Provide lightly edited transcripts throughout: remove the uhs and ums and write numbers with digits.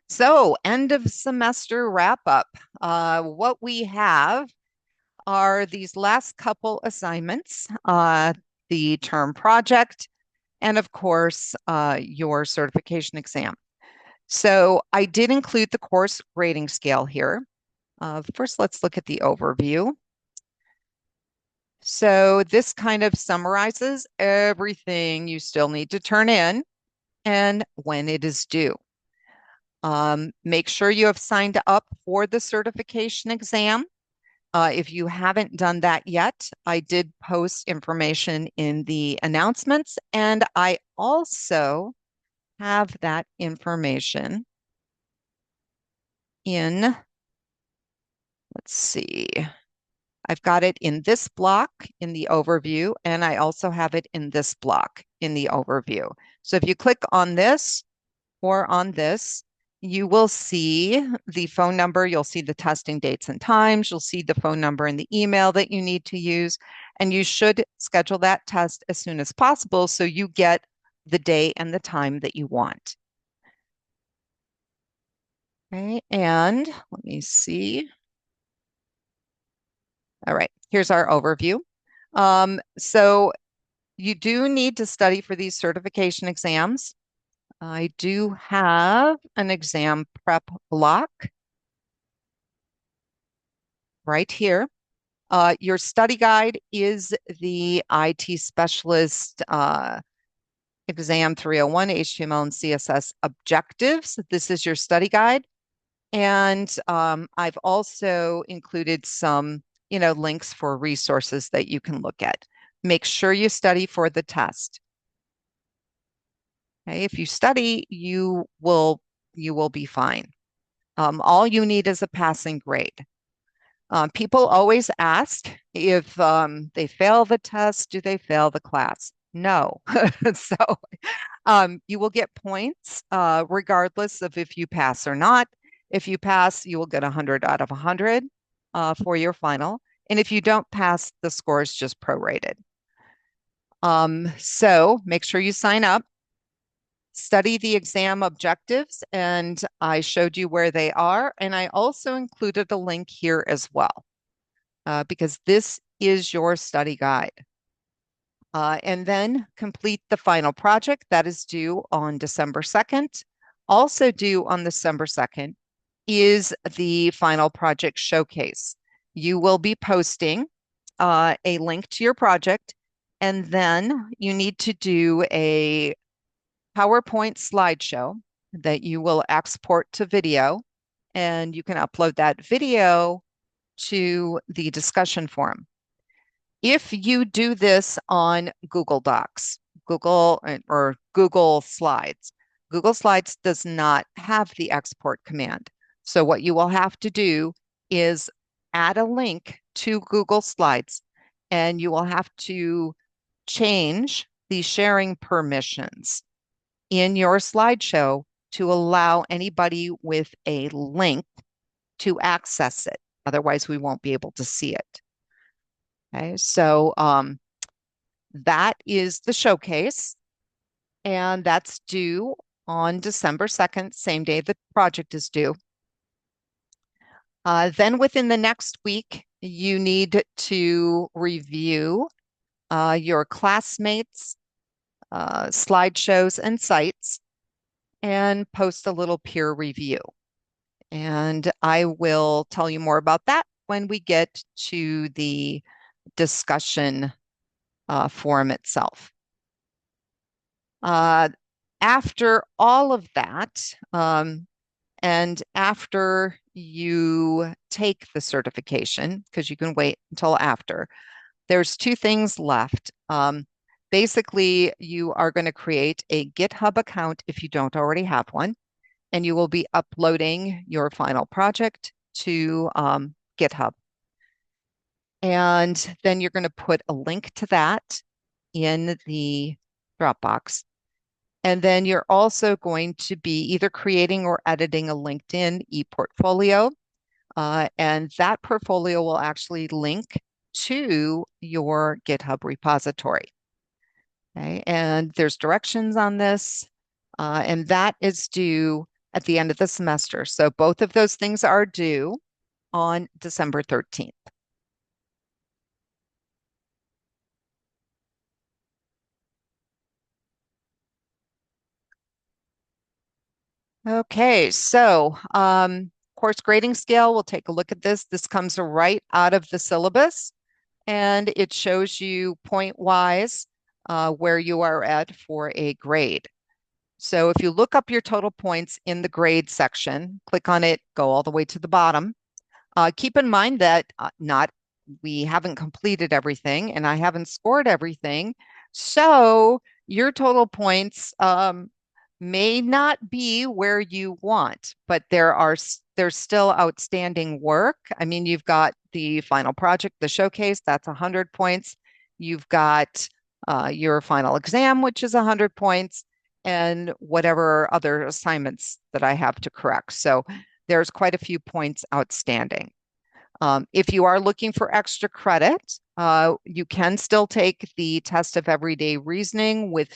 So, end of semester wrap up. What we have are these last couple assignments, the term project, and of course, your certification exam. So, I did include the course grading scale here. First, let's look at the overview. So, this kind of summarizes everything you still need to turn in and when it is due. Make sure you have signed up for the certification exam. If you haven't done that yet, I did post information in the announcements, and I also have that information in, let's see, I've got it in this block in the overview, and I also have it in this block in the overview. So if you click on this or on this, you will see the phone number. You'll see the testing dates and times. You'll see the phone number and the email that you need to use. And you should schedule that test as soon as possible so you get the day and the time that you want. Okay, and let me see. All right, here's our overview. So you do need to study for these certification exams. I do have an exam prep block right here. Your study guide is the IT specialist exam 301 HTML and CSS objectives. This is your study guide. And I've also included some, links for resources that you can look at. Make sure you study for the test. Okay, if you study, you will be fine. All you need is a passing grade. People always ask if they fail the test, do they fail the class? No. So you will get points regardless of if you pass or not. If you pass, you will get 100 out of 100 for your final. And if you don't pass, the score is just prorated. So make sure you sign up. Study the exam objectives, and I showed you where they are. And I also included a link here as well, because this is your study guide. And then complete the final project that is due on December 2nd. Also due on December 2nd is the final project showcase. You will be posting a link to your project, and then you need to do a PowerPoint slideshow that you will export to video, and you can upload that video to the discussion forum. If you do this on Google Docs, or Google Slides, Google Slides does not have the export command. So what you will have to do is add a link to Google Slides, and you will have to change the sharing permissions in your slideshow to allow anybody with a link to access it. Otherwise, we won't be able to see it. Okay, so that is the showcase, and that's due on December 2nd, same day the project is due. Then within the next week, you need to review your classmates' slideshows and sites and post a little peer review. And I will tell you more about that when we get to the discussion forum itself. After all of that, and after you take the certification, because you can wait until after, there's two things left. Basically, you are going to create a GitHub account if you don't already have one, and you will be uploading your final project to GitHub. And then you're going to put a link to that in the Dropbox. And then you're also going to be either creating or editing a LinkedIn e-portfolio. And that portfolio will actually link to your GitHub repository. Okay, and there's directions on this, and that is due at the end of the semester. So both of those things are due on December 13th. Okay, so course grading scale, we'll take a look at this. This comes right out of the syllabus, and it shows you point-wise where you are at for a grade. So if you look up your total points in the grade section, click on it, go all the way to the bottom. Keep in mind that not we haven't completed everything and I haven't scored everything. So your total points may not be where you want, but there's still outstanding work. I mean, you've got the final project, the showcase, that's 100 points. You've got your final exam, which is 100 points, and whatever other assignments that I have to correct. So there's quite a few points outstanding. If you are looking for extra credit, you can still take the test of everyday reasoning with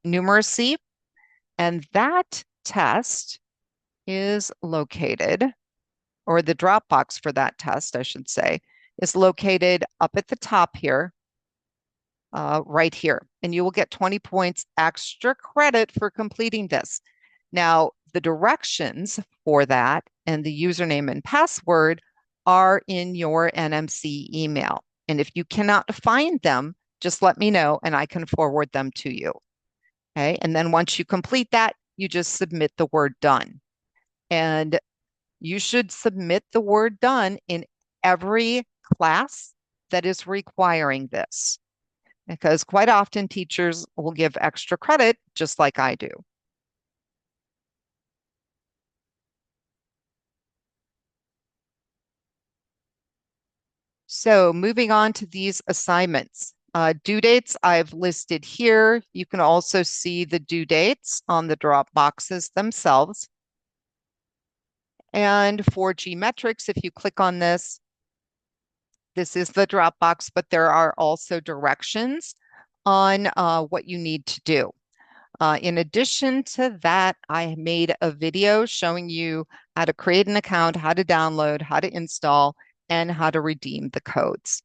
numeracy, and that test is located, or the drop box for that test, I should say, is located up at the top here, right here. And you will get 20 points extra credit for completing this. Now, the directions for that and the username and password are in your NMC email. And if you cannot find them, just let me know and I can forward them to you. Okay. And then once you complete that, you just submit the word done. And you should submit the word done in every class that is requiring this, because quite often teachers will give extra credit just like I do. So moving on to these assignments. Due dates I've listed here. You can also see the due dates on the drop boxes themselves. And for geometrics, if you click on this, this is the drop box, but there are also directions on what you need to do. In addition to that, I made a video showing you how to create an account, how to download, how to install, and how to redeem the codes.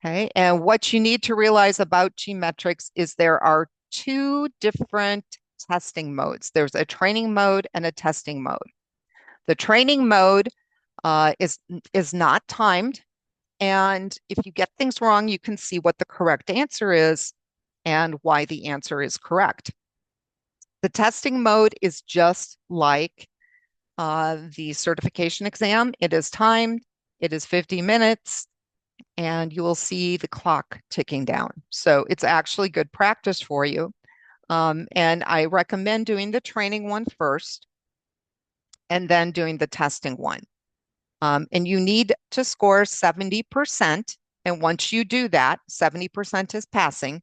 Okay, and what you need to realize about geometrics is there are two different testing modes. There's a training mode and a testing mode. The training mode is not timed, and if you get things wrong, you can see what the correct answer is and why the answer is correct. The testing mode is just like the certification exam. It is timed, it is 50 minutes, and you will see the clock ticking down. So it's actually good practice for you. And I recommend doing the training one first and then doing the testing one. And you need to score 70%. And once you do that, 70% is passing.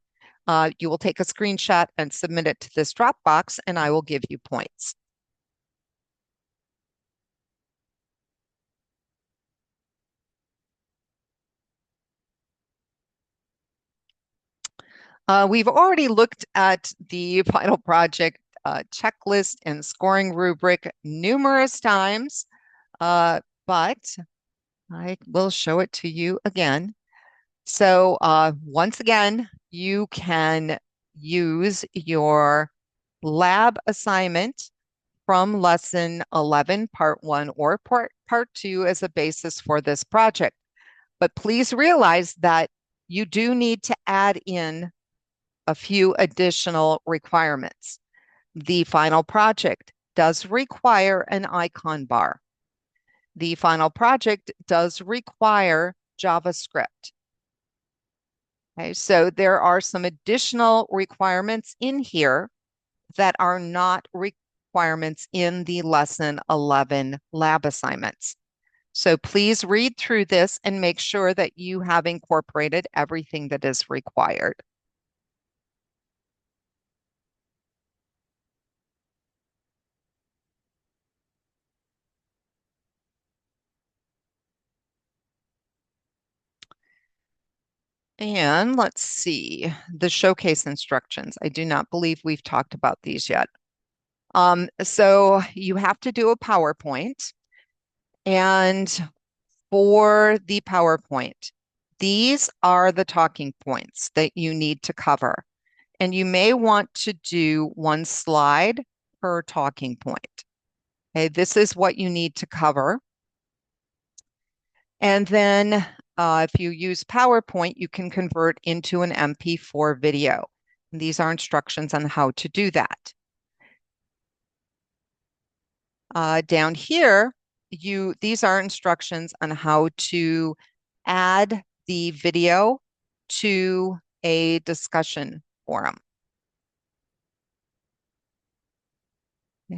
You will take a screenshot and submit it to this Dropbox, and I will give you points. We've already looked at the final project checklist and scoring rubric numerous times, but I will show it to you again. So once again, you can use your lab assignment from lesson 11, part 1 or part 2 as a basis for this project. But please realize that you do need to add in a few additional requirements. The final project does require an icon bar. The final project does require JavaScript. Okay, so there are some additional requirements in here that are not requirements in the lesson 11 lab assignments. So please read through this and make sure that you have incorporated everything that is required. And let's see, the showcase instructions. I do not believe we've talked about these yet. So you have to do a PowerPoint. And for the PowerPoint, these are the talking points that you need to cover. And you may want to do one slide per talking point. Okay, this is what you need to cover. And then if you use PowerPoint, you can convert into an MP4 video. And these are instructions on how to do that. Down here, these are instructions on how to add the video to a discussion forum.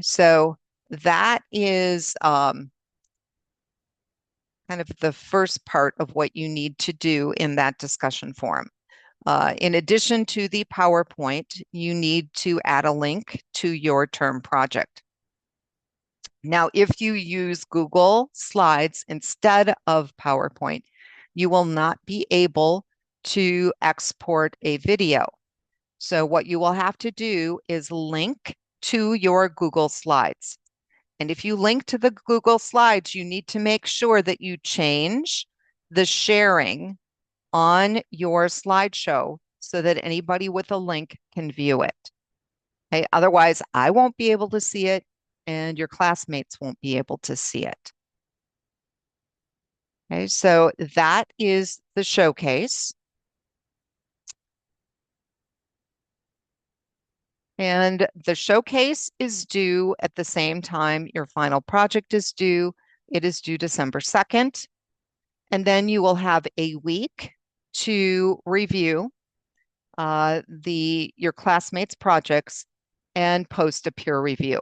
So that is kind of the first part of what you need to do in that discussion forum. In addition to the PowerPoint, you need to add a link to your term project. Now, if you use Google Slides instead of PowerPoint, you will not be able to export a video. So what you will have to do is link to your Google Slides. And if you link to the Google Slides, you need to make sure that you change the sharing on your slideshow so that anybody with a link can view it. Okay? Otherwise, I won't be able to see it and your classmates won't be able to see it. Okay, so that is the showcase. And the showcase is due at the same time your final project is due. It is due December 2nd. And then you will have a week to review your classmates' projects and post a peer review.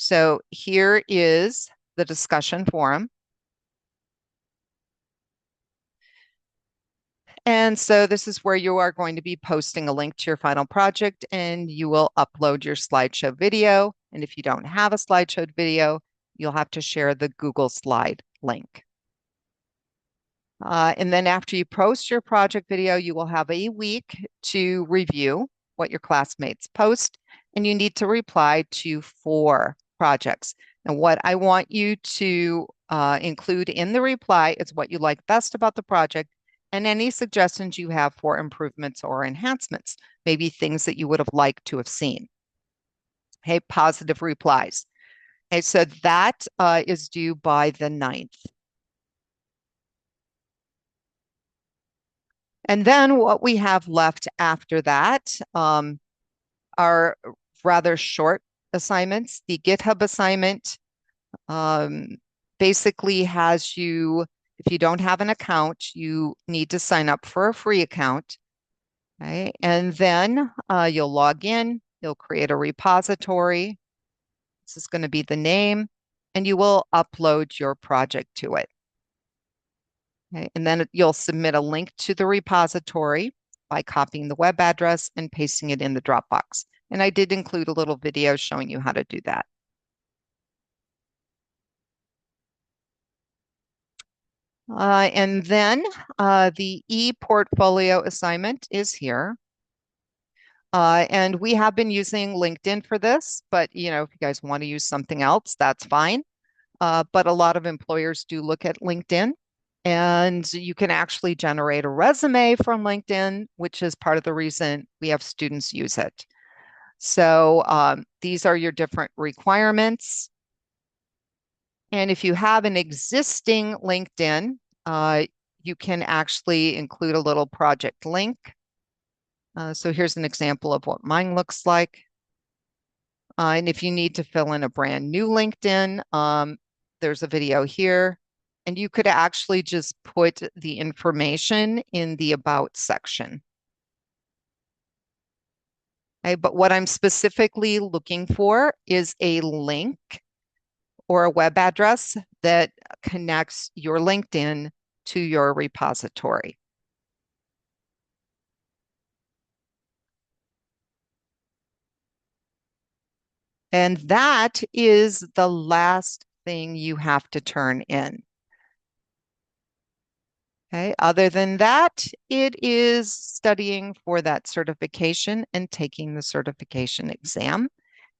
So here is the discussion forum. And so this is where you are going to be posting a link to your final project and you will upload your slideshow video. And if you don't have a slideshow video, you'll have to share the Google Slide link. And then after you post your project video, you will have a week to review what your classmates post, and you need to reply to 4 projects. And what I want you to include in the reply is what you like best about the project and any suggestions you have for improvements or enhancements, maybe things that you would have liked to have seen. Okay, positive replies. Okay, so that is due by the 9th. And then what we have left after that are rather short assignments. The GitHub assignment basically has you, if you don't have an account, you need to sign up for a free account. Okay? And then you'll log in, you'll create a repository. This is going to be the name, and you will upload your project to it. Okay, and then you'll submit a link to the repository by copying the web address and pasting it in the Dropbox. And I did include a little video showing you how to do that. And then the e-portfolio assignment is here. And we have been using LinkedIn for this, but if you guys want to use something else, that's fine. But a lot of employers do look at LinkedIn. And you can actually generate a resume from LinkedIn, which is part of the reason we have students use it. So these are your different requirements. And if you have an existing LinkedIn, you can actually include a little project link. So here's an example of what mine looks like. And if you need to fill in a brand new LinkedIn, there's a video here. And you could actually just put the information in the About section. Okay, but what I'm specifically looking for is a link or a web address that connects your LinkedIn to your repository. And that is the last thing you have to turn in. Okay, other than that, it is studying for that certification and taking the certification exam.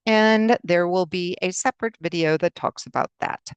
And there will be a separate video that talks about that.